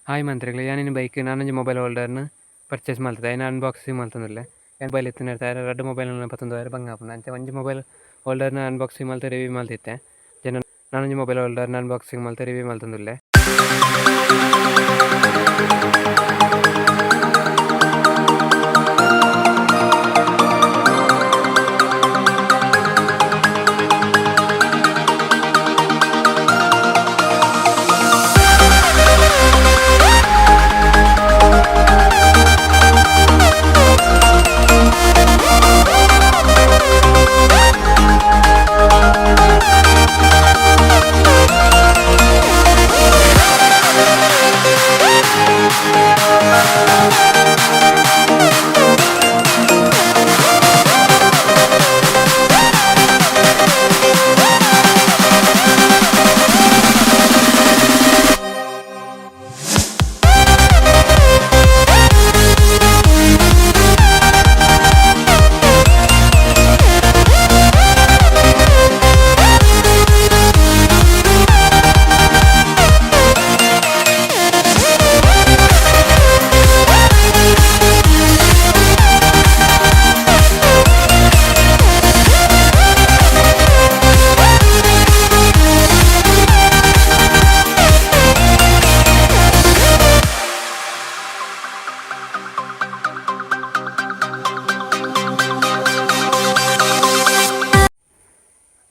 Hi ಮಂತ್ರಿಗಳೇ ಯಾನಿನ bike ನಾನೊಂಜಿ mobile ಹೋಲ್ಡರ್ನ purchase ಮಲ್ತದೆ ಐನ ಅನ್ಬಾಕ್ಸಿಂಗ್ ಮಲ್ತೊಂದುಲ್ಲೆ ಮೊಬೈಲ್ ಇತ್ತಿನ ರಡ್ಡು ಮೊಬೈಲ್ 41,000 ಬಂಗ ಆಪುಂಡು ಅಂಚ ಒಂಜಿ ಮೊಬೈಲ್ ಹೋಲ್ಡರ್ನ ಅನ್ಬಾಕ್ಸಿಂಗ್ ಮಲ್ತು ರಿವ್ಯೂ ಮಲ್ತಿತ್ತೆ ಜನ ನಾನೊಂಜಿ ಮೊಬೈಲ್ ಹೋಲ್ಡರ್ನ ಅನ್ಬಾಕ್ಸಿಂಗ್ ಮಲ್ತು ರಿವ್ಯೂ ಮಲ್ತೊಂದುಲ್ಲೆ.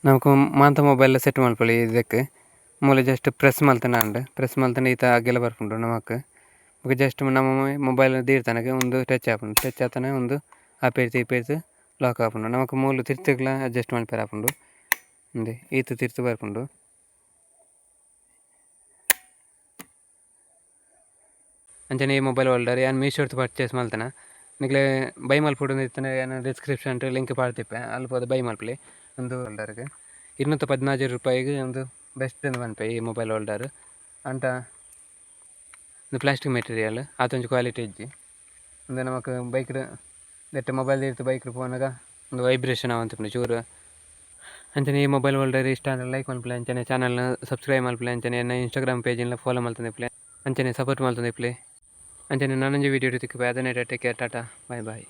ನಮಕ್ ಮಾಂತ ಮೊಬೈಲ್ ಸೆಟ್ ಮಲ್ಪೊಲಿ ಇದಕ್ಕೆ ಮೂಲೆ ಜಸ್ಟ್ ಪ್ರೆಸ್ ಮಲ್ತನ ಈತ ಅಗ್ಗೆಲ ಬರ್ಪುಂಡು ನಮಕ್ ಬೊಕ ಜಸ್ಟ್ ನಮ್ಮ ಮೊಬೈಲ್ ದೀರ್ತನಗ ಒಂದು ಟಚ್ ಆಪುಂಡು ಟಚ್ ಆತನ ಒಂದು ಆಪೇರ್ದು ಈಪೇರ್ದು ಲಾಕ್ ಆಪುಂಡು ನಮಕ್ ಮೂಲು ತಿರ್ತುಗ್ಲ ಅಡ್ಜಸ್ಟ್ ಮಲ್ಪೆರ ಆಪುಂಡು ಉಂದೆ ಈತ್ ತಿರ್ತು ಬರ್ಪುಂಡು. ಅಂಚನೆ ಈ ಮೊಬೈಲ್ ಹೋಲ್ಡರ್ ಯಾನ್ ಮೀಶೋಡ್ ಪರ್ಚೇಸ್ ಮಲ್ತನ ನಿಕ್ಲೆ ಬೈ ಮಲ್ಪುಡು ಇತ್ತನ ಏನು ಡಿಸ್ಕ್ರಿಪ್ಷನ್ ಲಿಂಕ್ ಪಾಡ್ತಿಪ್ಪೆ ಅಲ್ಲಿ ಪೋದು ಬೈ ಮಲ್ಪಲಿ ಒಂದು ಹೋಲ್ಡರ್ಗೆ 214 ರೂಪಾಯಿಗೆ ಒಂದು ಬೆಸ್ಟ್ ಪನ್ಪೆ ಈ ಮೊಬೈಲ್ ಹೋಲ್ಡರ್ ಅಂಟ ಒಂದು ಪ್ಲಾಸ್ಟಿಕ್ ಮೆಟೀರಿಯಲ್ ಆತೊಂಜಿ ಕ್ವಾಲಿಟಿ ಇಜ್ಜಿ ಒಂದು ನಮಕ್ ಬೈಕ್ ನೆಟ್ ಮೊಬೈಲ್ ಇರ್ತು ಬೈಕ್ ಪೋನಾಗ ಒಂದು ವೈಬ್ರೇಷನ್ ಆವಂತುಂಡು ಚೂರು. ಅಂಚನೆ ಈ ಮೊಬೈಲ್ ಹೋಲ್ಡರ್ ಇಷ್ಟ ಅಂದ್ರೆ ಲೈಕ್ ಮಲ್ಪಲೆ ಅಂಚನೆ ಚಾನಲ್ನ ಸಬ್ಸ್ಕ್ರೈಬ್ ಮಲ್ಪಲೆ ಅಂಚನೆ ನನ್ನ ಇನ್ಸ್ಟಾಗ್ರಾಮ್ ಪೇಜಿನ ಫಾಲೋ ಮಲ್ತೊಂದಿಪ್ಲೆ ಅಂಚನೆ ಸಪೋರ್ಟ್ ಮಲ್ತೊಂದಿಪ್ಲೆ ಅಂಚನೆ ನಾನೊಂಜಿ ವೀಡಿಯೋ ತಿಕ್ಕುವೆ ಅದನ್ನೇ ಟೇಕ್ ಕೇರ್ ಟಾಟಾ ಬಾಯ್ ಬಾಯ್.